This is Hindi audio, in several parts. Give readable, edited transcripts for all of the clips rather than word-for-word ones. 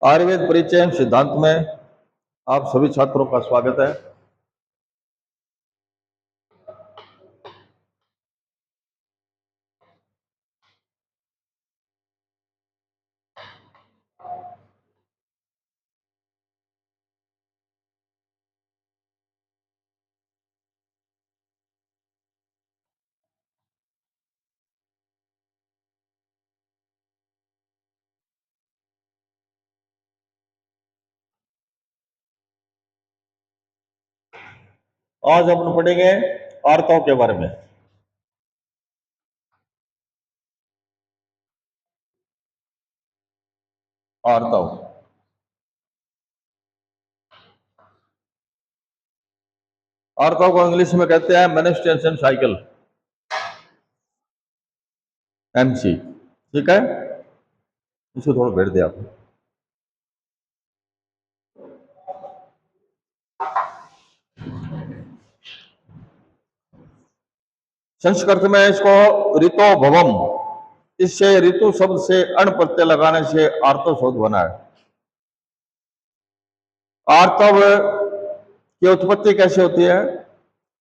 आयुर्वेद परिचय एवं सिद्धांत में आप सभी छात्रों का स्वागत है। आज अपन पढ़ेंगे आर्तों के बारे में। आर्तव आर्तव को इंग्लिश में कहते हैं मेनिस्ट्रुएशन साइकिल, एमसी। ठीक है, इसको थोड़ा बैठ दे आप। संस्कृत में इसको ऋतो भवम, इससे ऋतु शब्द से अण प्रत्यय लगाने से आर्तव शब्द बना है। आर्तव की उत्पत्ति कैसे होती है?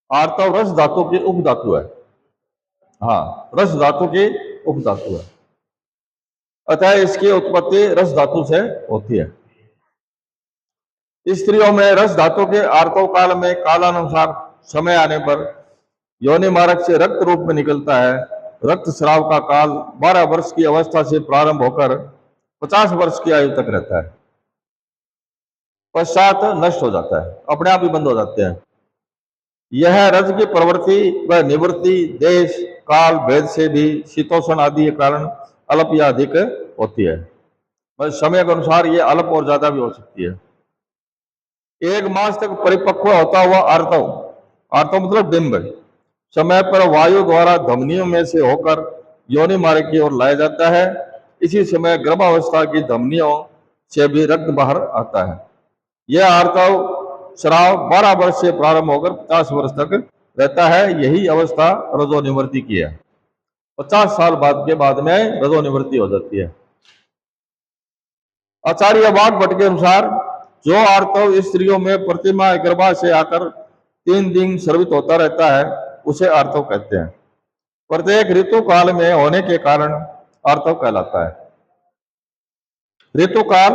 आर्तव रस धातु की उप धातु है। हाँ, रस धातु की उप धातु है, अतः इसकी उत्पत्ति रस धातु से होती है। स्त्रियों में रस धातु के आर्तव काल में कालानुसार समय आने पर योनि मार्ग से रक्त रूप में निकलता है। रक्त स्राव का काल 12 वर्ष की अवस्था से प्रारंभ होकर 50 वर्ष की आयु तक रहता है, पश्चात नष्ट हो जाता है, अपने आप ही बंद हो जाते हैं। यह रज की प्रवृत्ति व निवृत्ति देश काल भेद से भी शीतोष्ण आदि के कारण अल्प या अधिक होती है। समय के अनुसार ये अल्प और ज्यादा भी हो सकती है। 1 मास तक परिपक्व होता हुआ आर्तव, आर्तव मतलब बिंब, समय पर वायु द्वारा धमनियों में से होकर योनि मार्ग की ओर लाया जाता है। इसी समय गर्भावस्था की धमनियों से भी रक्त बाहर आता है। यह आर्तव स्राव 12 वर्ष से प्रारंभ होकर 50 वर्ष तक रहता है। यही अवस्था रजोनिवृत्ति की है। 50 साल बाद में रजोनिवृत्ति हो जाती है। आचार्य वाग्भट के अनुसार जो आर्तव स्त्रियों में प्रतिमा गर्भा से आकर 3 दिन स्रवित होता रहता है उसे आर्तव कहते हैं। प्रत्येक ऋतु काल में होने के कारण आर्तव कहलाता है। ऋतु काल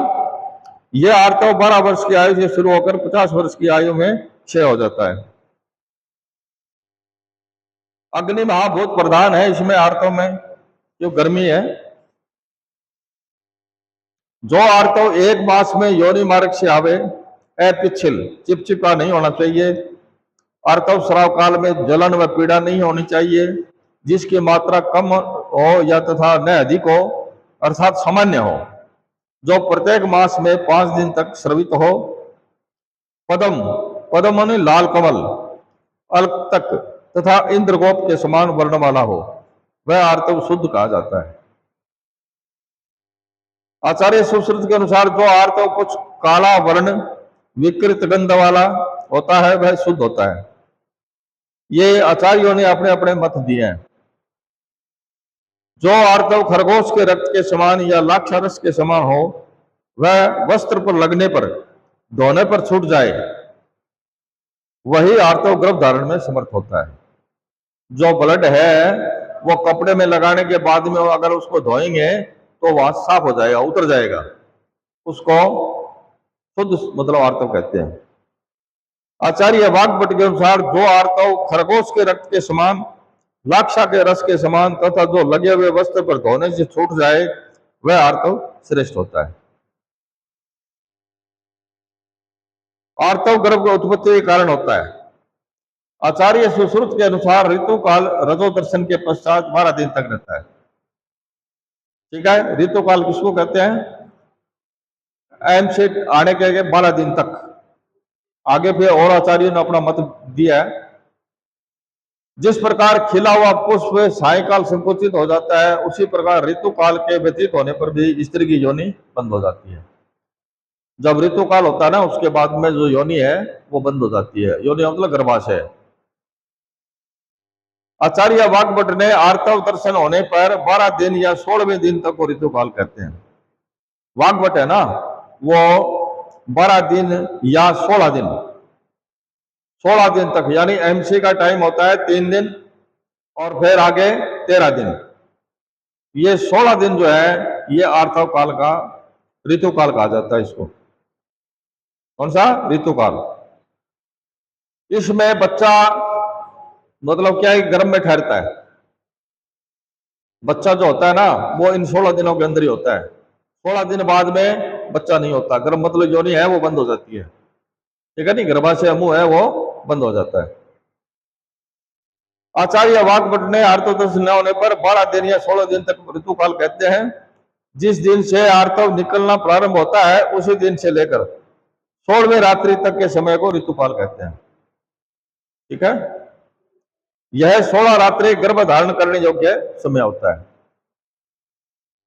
यह आर्तव 12 वर्ष की आयु से शुरू होकर 50 वर्ष की आयु में क्षय हो जाता है। अग्नि महाभूत प्रधान है इसमें आर्तव में, जो गर्मी है। जो आर्तव 1 मास में योनि मार्ग से आवे अपिच्छल, चिपचिपा नहीं होना चाहिए। आर्तव स्राव काल में जलन व पीड़ा नहीं होनी चाहिए। जिसकी मात्रा कम हो या तथा न अधिक हो, अर्थात सामान्य हो। जो प्रत्येक मास में 5 दिन तक स्रवित हो। पदम, पदम माने लाल कमल, अल्प तक तथा इंद्रगोप के समान वर्ण वाला हो, वह आर्तव शुद्ध कहा जाता है। आचार्य सुश्रुत के अनुसार जो आर्तव कुछ काला वर्ण विकृत गंध वाला होता है वह शुद्ध होता है। ये आचार्यों ने अपने अपने मत दिए हैं। जो आर्तव खरगोश के रक्त के समान या लाक्षारस के समान हो, वह वस्त्र पर लगने पर धोने पर छूट जाए, वही आर्तव गर्भ धारण में समर्थ होता है। जो ब्लड है वो कपड़े में लगाने के बाद में अगर उसको धोएंगे तो वहां साफ हो जाएगा, उतर जाएगा, उसको शुद्ध मतलब आर्तव कहते हैं। आचार्य वाग्भट के अनुसार जो आर्तव खरगोश के रक्त के समान, लाक्षा के रस के समान तथा जो लगे हुए वस्त्र पर धोने से छूट जाए, वह आर्तव श्रेष्ठ होता है। आर्तव गर्भ की उत्पत्ति के कारण होता है। आचार्य सुश्रुत के अनुसार ऋतु काल रजो दर्शन के पश्चात 12 दिन तक रहता है। ठीक है, ऋतु काल किसको कहते हैं? एम से आने के 12 दिन तक। आगे फिर और आचार्यों ने अपना मत दिया है। जिस प्रकार खिला हुआ पुष्प सायकाल संकुचित हो जाता है, उसी प्रकार ऋतु काल के व्यतीत होने पर भी स्त्री की योनि बंद हो जाती है। जब ऋतु काल होता है ना, उसके बाद में जो योनि है वो बंद हो जाती है। योनि मतलब गर्भाशय। आचार्य वाग्भट ने आर्तव दर्शन होने पर 12 दिन या 16वें दिन तक को ऋतु काल कहते हैं। वाग्भट है ना, वो 12 दिन या 16 दिन, 16 दिन तक, यानी एमसी का टाइम होता है 3 दिन और फिर आगे 13 दिन। ये 16 दिन जो है ये आर्तव काल का ऋतुकाल कहा जाता है इसको। कौन सा? ऋतुकाल। इसमें बच्चा मतलब क्या है, गर्भ में ठहरता है। बच्चा जो होता है ना वो इन 16 दिनों के अंदर ही होता है। 16 दिन बाद में बच्चा नहीं होता। गर्भ मतलब योनि है वो बंद हो जाती है, ठीक है नहीं, गर्भाशय मुंह है वो बंद हो जाता है। आचार्य वाक्भट ने आर्तव न होने पर 12 दिन या 16 दिन तक ऋतुकाल कहते हैं। जिस दिन से आर्तव निकलना प्रारंभ होता है उसी दिन से लेकर 16वीं रात्रि तक के समय को ऋतुकाल कहते हैं, ठीक है। यह 16 रात्रि गर्भ धारण करने योग्य समय होता है।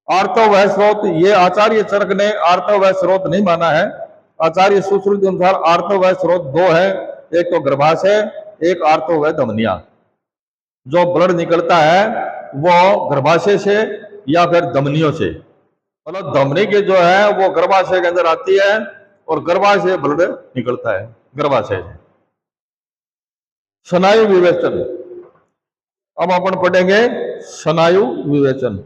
आर्तव वह स्रोत, ये आचार्य चरक ने आर्तव वह स्रोत नहीं माना है। आचार्य सुश्रुति के अनुसार आर्तव वह स्रोत दो है, एक तो गर्भाशय, एक आर्तव वह धमनिया। जो ब्लड निकलता है वो गर्भाशय से या फिर धमनियों से, मतलब धमनी के जो है वो गर्भाशय के अंदर आती है और गर्भाशय ब्लड निकलता है गर्भाशय से। स्नायु विवेचन, अब अपन पढ़ेंगे स्नायु विवेचन।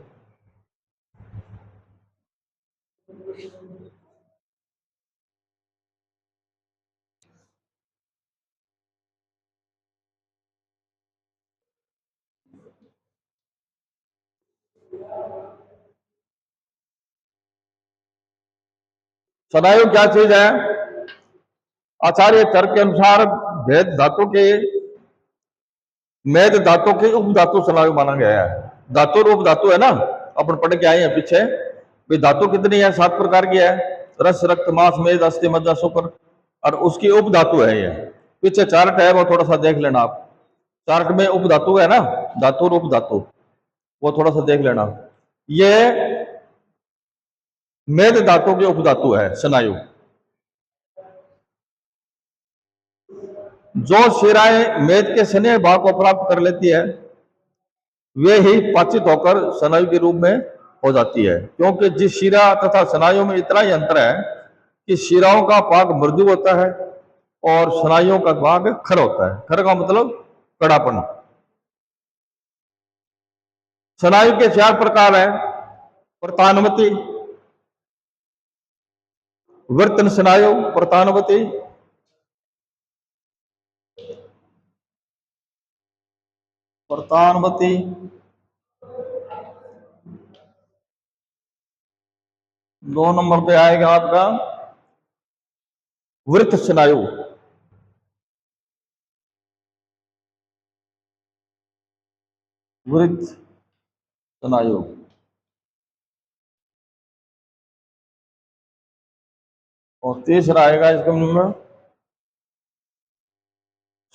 स्नायु क्या चीज है? आचार्य तर्क के अनुसार भेद धातु के मेद धातु के उप धातु स्नायु माना गया है। धातु और उप धातु है ना, अपन पढ़ के आए हैं पीछे भाई। धातु कितनी है? 7 प्रकार की है, रस, रक्त, मांस, मेद, अस्थि, मज्जा, शुक्र, और उसकी उप धातु है ये। पीछे चार्ट है वो थोड़ा सा देख लेना आप। चार्ट में उप धातु है ना, धातु और उप धातु, वो थोड़ा सा देख लेना। ये मेद धातु की उप धातु है स्नायु। जो शिराएं मेद के स्नेह भाग को प्राप्त कर लेती है वे ही पाचित होकर स्नायु के रूप में हो जाती है। क्योंकि जिस शिरा तथा स्नायु में इतना ही अंतर है कि शिराओं का भाग मृदु होता है और स्नायुओं का भाग खर होता है। खर का मतलब कड़ापन। स्नायु के 4 प्रकार है। प्रतानवती, वर्तन स्नायु, प्रतानवती, प्रतानवती, 2 नंबर पे आएगा आपका वृत्त स्नायु। वृत्त स्नायु। और तीसरा आएगा इसका नंबर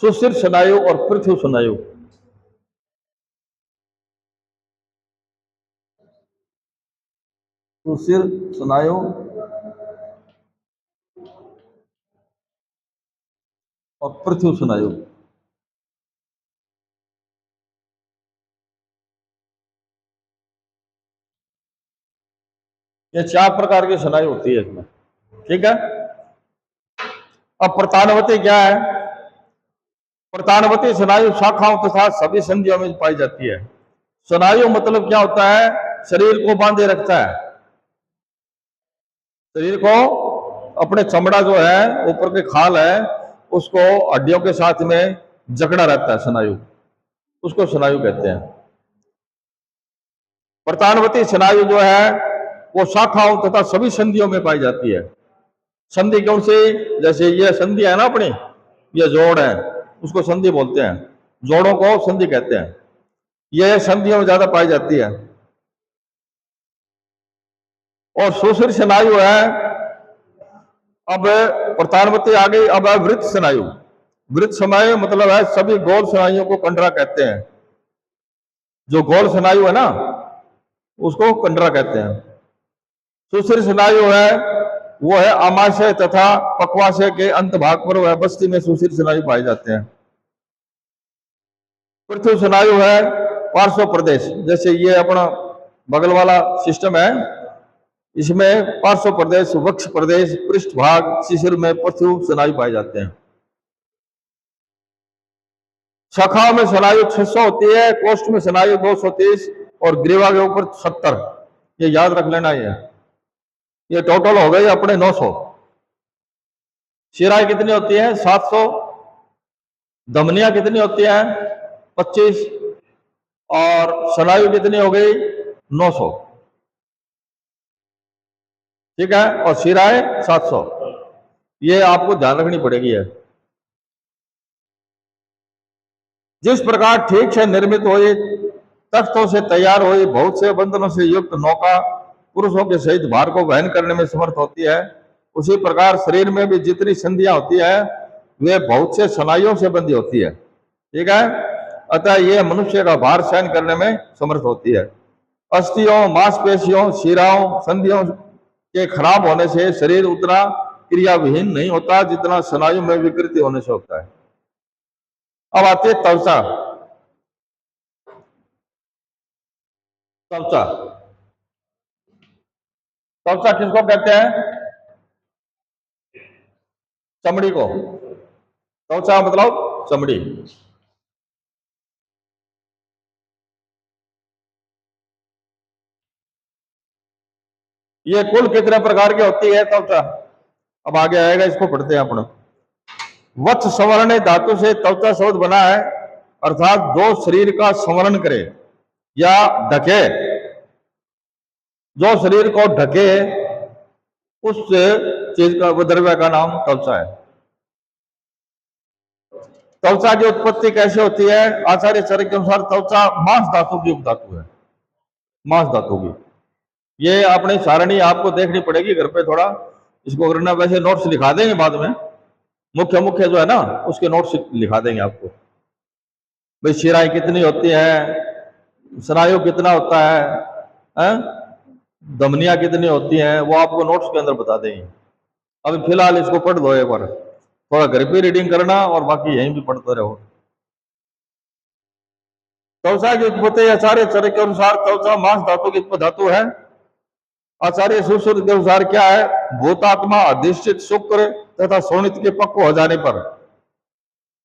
सुशिर स्नायु और पृथ्वी स्नायु। सुशिर स्नायु और पृथ्वी स्नायु। ये 4 प्रकार की स्नायु होती है इसमें, ठीक है। अब प्रतानवती क्या है? प्रतानवती स्नायु शाखाओं के साथ सभी संधियों में पाई जाती है। स्नायु मतलब क्या होता है? शरीर को बांधे रखता है। शरीर को, अपने चमड़ा जो है ऊपर के खाल है उसको हड्डियों के साथ में जकड़ा रहता है स्नायु, उसको स्नायु कहते हैं। प्रतानवती स्नायु जो है वो शाखाओं तथा सभी संधियों में पाई जाती है। संधि कौन सी? जैसे ये संधि है ना अपनी, ये जोड़ है, उसको संधि बोलते हैं। जोड़ों को संधि कहते हैं। ये संधियों में ज्यादा पाई जाती है। और सुशिर स्नायु है। अब प्रतानवती आ गई, अब है वृत्त स्नायु। वृत्त स्नायु मतलब है सभी गोल स्नायुओं को कंडरा कहते हैं। जो गोल स्नायु है ना उसको कंडरा कहते हैं। सुशिर स्नायु है वो है आमाशय तथा पक्वाशय के अंत भाग पर वह बस्ती में सुशिर स्नायु पाए जाते हैं। पृथ्वी स्नायु है पार्श्व प्रदेश, जैसे ये अपना बगल वाला सिस्टम है, इसमें पार्श्व प्रदेश, वक्ष प्रदेश, पृष्ठभाग, शिशिर में प्रचुर स्नायु पाए जाते हैं। शाखाओं में स्नायु 600 होती है, कोष्ठ में स्नायु 230 और ग्रीवा के ऊपर 70। ये याद रख लेना। ये टोटल हो गई अपने 900। शिराएं कितनी होती है? 700। धमनियां कितनी होती है? 25। और स्नायु कितनी हो गई? 900। ठीक है। और शिराएं 700। ये आपको ध्यान रखनी पड़ेगी है। जिस प्रकार ठीक से निर्मित हुई, तख्तों से तैयार हुई, बहुत से बंधनों से युक्त नौका पुरुषों के सहित भार को वहन करने में समर्थ होती है, उसी प्रकार शरीर में भी जितनी संधियां होती है वे बहुत से स्नायुओं से बंधी होती है। ठीक है। अतः यह मनुष्य का भार सहन करने में समर्थ होती है। अस्थियों, मांसपेशियों, शिराओं, संधियों के खराब होने से शरीर उतना क्रियाविहीन नहीं होता जितना स्नायु में विकृति होने से होता है। अब आती है त्वचा। त्वचा त्वचा किसको कहते हैं? चमड़ी को। त्वचा मतलब चमड़ी। ये कुल कितने प्रकार की होती है त्वचा? अब आगे आएगा, इसको पढ़ते हैं अपन। वत्स संवरण धातु से त्वचा शब्द बना है, अर्थात जो शरीर का संवरण करे या ढके, जो शरीर को ढके उस चीज का, द्रव्य का नाम त्वचा है। त्वचा की उत्पत्ति कैसे होती है? आचार्य चरक के अनुसार त्वचा मांस धातु की उपधातु है। मांस धातु की। ये अपनी सारणी आपको देखनी पड़ेगी घर पे थोड़ा, इसको करना। वैसे नोट्स लिखा देंगे बाद में, मुख्य मुख्य जो है ना उसके नोट्स लिखा देंगे आपको। भाई शिराएं कितनी होती है, स्नायु कितना होता है? धमनियां कितनी होती हैं, वो आपको नोट्स के अंदर बता देंगे। अभी फिलहाल इसको पढ़ दो एक बार, थोड़ा घर पे रीडिंग करना और बाकी यहीं भी पढ़ते रहो। त्वचा की उत्पत्ति आचार्य चरक के अनुसार त्वचा मांस धातु की धातु है। आचार्य सुश्रुत के अनुसार क्या है? भूतात्मा अधिष्ठित शुक्र तथा शोणित के पक्व हो जाने पर,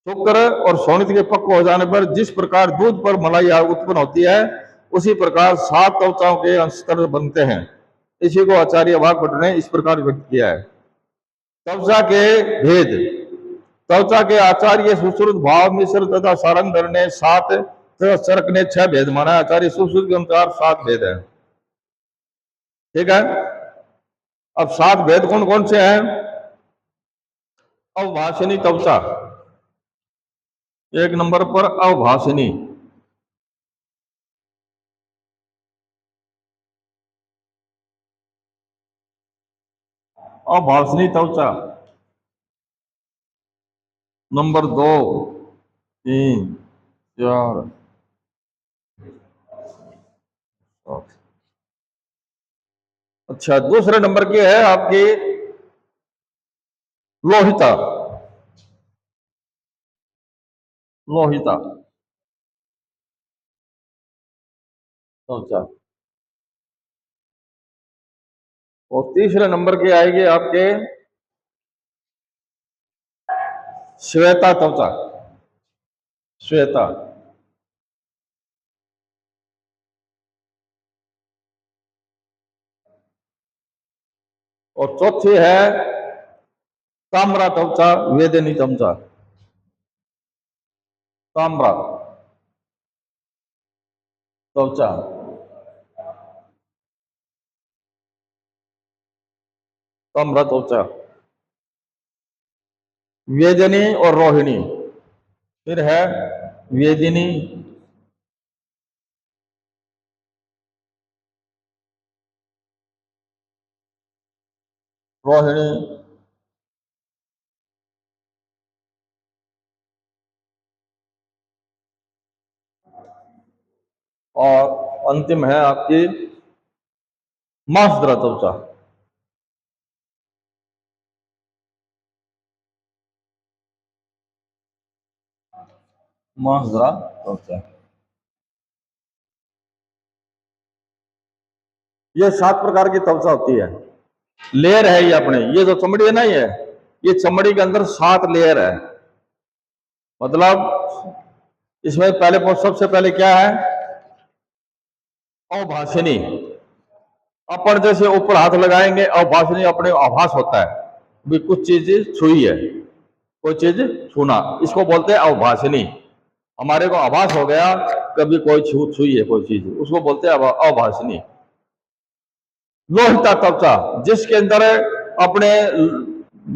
शुक्र और शोणित के पक्व हो जाने पर जिस प्रकार दूध पर मलाई उत्पन्न होती है, उसी प्रकार 7 त्वचाओं के अंतर बनते हैं। इसी को आचार्य वाग्भट ने इस प्रकार व्यक्त किया है। त्वचा के भेद। त्वचा के आचार्य सुश्रुत, भाव मिश्र तथा सारंगधर ने 7 तथा चरक ने 6 भेद माना। आचार्य सुश्रुत के अनुसार 7 भेद है। ठीक है। अब 7 भेद कौन कौन से हैं? अवभाषिनी त्वचा एक नंबर पर। अवभाषिनी, अभाषिणी त्वचा नंबर 2, 3, 4, 7। अच्छा, दूसरे नंबर की है आपकी लोहिता। लोहिता त्वचा। और तीसरे नंबर की आएगी आपके श्वेता त्वचा। श्वेता। और चौथी है ताम्रा त्वचा, वेदनी त्वचा। ताम्रा त्वचा। ताम्रा त्वचा, वेदनी और रोहिणी। फिर है वेदिनी, रोहिणी और अंतिम है आपकी मांसद्रा त्वचा। मांसद्रा त्वचा। ये 7 प्रकार की त्वचा होती है। लेयर है ये अपने, ये जो चमड़ी है ना, ये चमड़ी के अंदर 7 लेयर है। मतलब इसमें सबसे पहले क्या है, अभाषणी। अपन जैसे ऊपर हाथ लगाएंगे, अभाषणी अपने आभास होता है भी कुछ चीज छुई है, कोई चीज छूना, इसको बोलते हैं अभाषणी। हमारे को आभास हो गया कभी कोई छुई है कोई चीज, उसको बोलते हैं अभाषणी। लोहिता त्वचा, जिसके अंदर अपने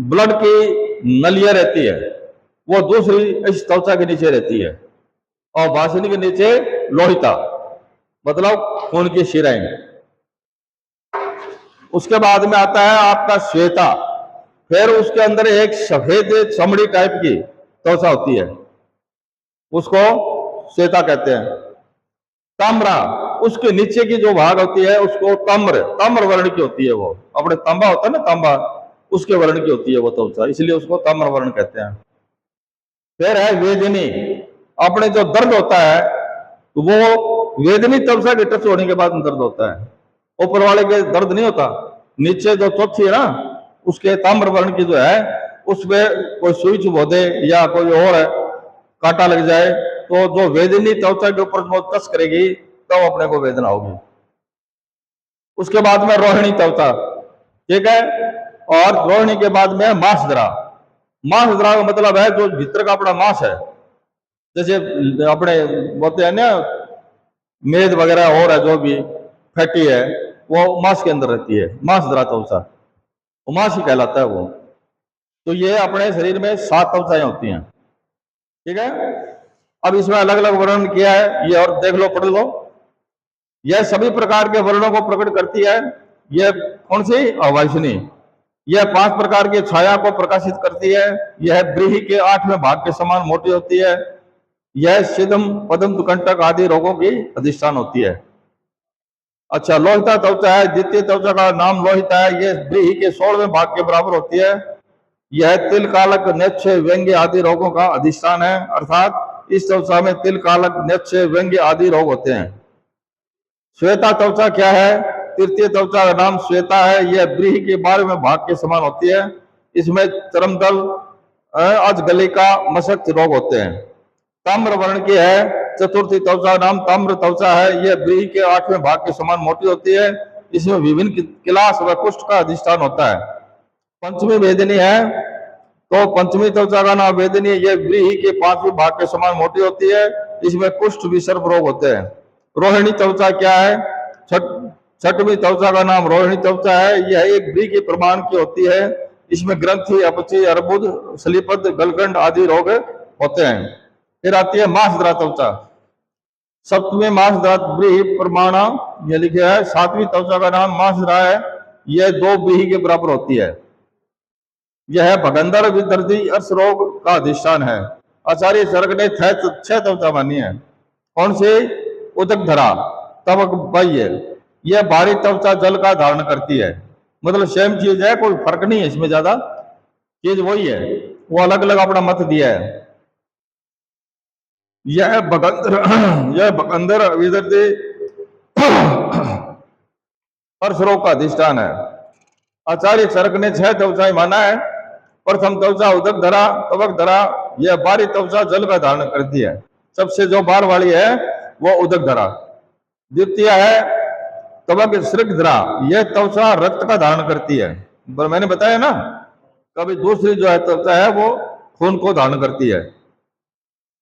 ब्लड की नलियां रहती है, वो दूसरी इस त्वचा के नीचे रहती है, और भाषणी के नीचे लोहिता, मतलब खून की शिराएं। उसके बाद में आता है आपका श्वेता, फिर उसके अंदर एक सफेद चमड़ी टाइप की त्वचा होती है, उसको श्वेता कहते हैं। ताम्रा, उसके नीचे की जो भाग होती है उसको ताम्र वर्ण की होती है, वो अपने तांबा होता है ना, तांबा, उसके वर्ण की होती है वो त्वचा, इसलिए उसको ताम्र वर्ण कहते हैं। फिर है वेदनी, अपने जो दर्द होता है वो वेदनी त्वचा के टच होने के बाद दर्द होता है, ऊपर वाले के दर्द नहीं होता। नीचे जो त्वचा है ना, उसके ताम्र वर्ण की जो है, उसमें कोई सुई चुभो दे या कोई और है, कांटा लग जाए, तो जो वेदनी त्वचा के ऊपर जो टच करेगी तब अपने को वेदना होगी। उसके बाद में रोहिणी त्वचा, ठीक है। और रोहिणी के बाद में मांसद्रा। मांसद्रा का मतलब है जो भीतर का अपना मांस है, जैसे अपने बोलते हैं ना मेद वगैरह और है, जो भी फैटी है वो मांस के अंदर रहती है, मांसद्रा त्वचा, वो मांस ही कहलाता है वो। तो ये अपने शरीर में 7 त्वचाएं होती हैं, ठीक है। अब इसमें अलग अलग वर्णन किया है, ये और देख लो, पढ़ लो। यह सभी प्रकार के वर्णों को प्रकट करती है। यह कौन सी, अवाइसनी। यह 5 प्रकार की छाया को प्रकाशित करती है। यह व्रीहि के 8वें भाग के समान मोटी होती है। यह सिदम पद्म कंटक आदि रोगों की अधिष्ठान होती है। अच्छा, लोहिता त्वचा है, द्वितीय त्वचा का नाम लोहिता है। यह व्रीहि के 16वें भाग के बराबर होती है। यह तिल कालक नेत्र व्यंग्य आदि रोगों का अधिष्ठान है, अर्थात इस त्वचा में तिल कालक नेत्र व्यंग्य आदि रोग होते हैं। श्वेता त्वचा क्या है, तृतीय त्वचा का नाम श्वेता है। यह व्रीहि के 12वें भाग के समान होती है। इसमें चरमदल, अजगलिका, मशक रोग होते हैं। ताम्र वर्ण की है। चतुर्थी त्वचा नाम ताम्र त्वचा है। यह व्रीहि के 8वें भाग के समान मोटी होती है। इसमें विभिन्न किलास व कुष्ठ का अधिष्ठान होता है। पंचमी वेदनी है, तो पंचमी त्वचा का नाम वेदनी है। यह व्रीहि के 5वें भाग के समान मोटी होती है। इसमें कुष्ठ विसर्प रोग होते हैं। रोहिणी त्वचा क्या है, छठवीं त्वचा का नाम रोहिणी त्वचा है। यह एक व्रीहि के प्रमाण की होती है। इसमें ग्रंथि, अपची, अर्बुद, सलीपद, गलगंड आदि रोग होते हैं। फिर आती है मांसद्रा त्वचा। सप्तमी मांसद्रा व्रीहि प्रमाणा, यह लिखा है। 7वीं त्वचा का नाम मांसद्रा है। यह 2 व्रीहि के बराबर होती है। यह भगंदर विदर्दी अर्श रोग का अधिष्ठान है। आचार्य चरक ने 6 त्वचा मानी है। कौन सी, उदकधरा, तवक बाह्य। यह भारी त्वचा जल का धारण करती है, मतलब सेम चीज है, कोई फर्क नहीं है इसमें, ज्यादा चीज वही है, वो अलग अलग अपना मत दिया है। यह भगंदर विदर्दी अर्श रोग का अधिष्ठान है। आचार्य चरक ने 6 त्वचाएं माना है। प्रथम त्वचा उदक धरा, तवक धरा। यह बाहरी त्वचा जल का धारण करती है। सबसे जो बाहर वाली है वो उदक धरा। द्वितीय है तवक श्रृगधरा, यह त्वचा रक्त का धारण करती है। मैंने बताया ना, कभी दूसरी जो है त्वचा है वो खून को धारण करती है।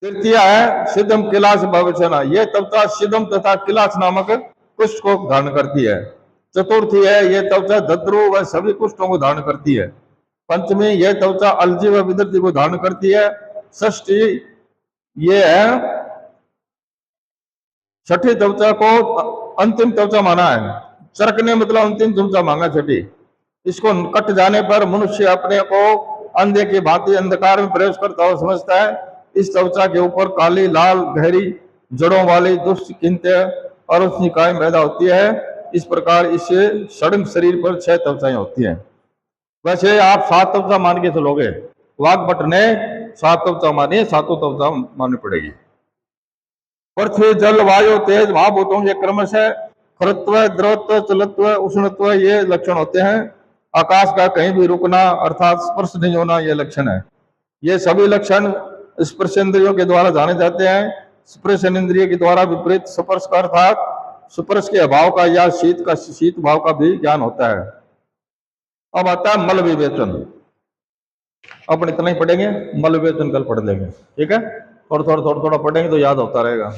तृतीय है सिद्धम किलास भवचना, यह त्वचा सिद्धम तथा किलास नामक कुष्ठ को धारण करती है। चतुर्थी है यह त्वचा दद्रु व सभी कुष्ठों को धारण करती है। पंचमी यह त्वचा अलजी व विदर्ती को धारण करती है। षष्ठी ये है, छठी त्वचा को अंतिम त्वचा माना है। चरक ने मतलब अंतिम त्वचा मांगा छठी। इसको कट जाने पर मनुष्य अपने को अंधे की भांति अंधकार में प्रवेश करता हुआ समझता है। इस त्वचा के ऊपर काली लाल गहरी जड़ों वाली दुष्ट किंते और उसकी काय पैदा होती है। इस प्रकार इससे सड़क शरीर पर 6 त्वचाएं होती हैं। वैसे आप 7 त्वचा मान के चलोगे, वाग्भट ने 7 त्वचा मानी, 7 त्वचा माननी पड़ेगी। पृथ्वी, जल, वायु, तेज, महाभूतों के क्रमश खरत्व, द्रवत्व, चलत्व, उष्णत्व ये लक्षण होते हैं। आकाश का कहीं भी रुकना अर्थात स्पर्श नहीं होना ये लक्षण है। ये सभी लक्षण स्पर्श इंद्रियों के द्वारा जाने जाते हैं। स्पर्श इंद्रिय के द्वारा विपरीत स्पर्श का अर्थात स्पर्श के अभाव का या शीत भाव का भी ज्ञान होता है। अब आता है मल विवेचन। अपन इतना ही पढ़ेंगे, मल विवेचन कल पढ़ लेंगे, ठीक है। थोड़ा थोड़ा पढ़ेंगे तो याद होता रहेगा।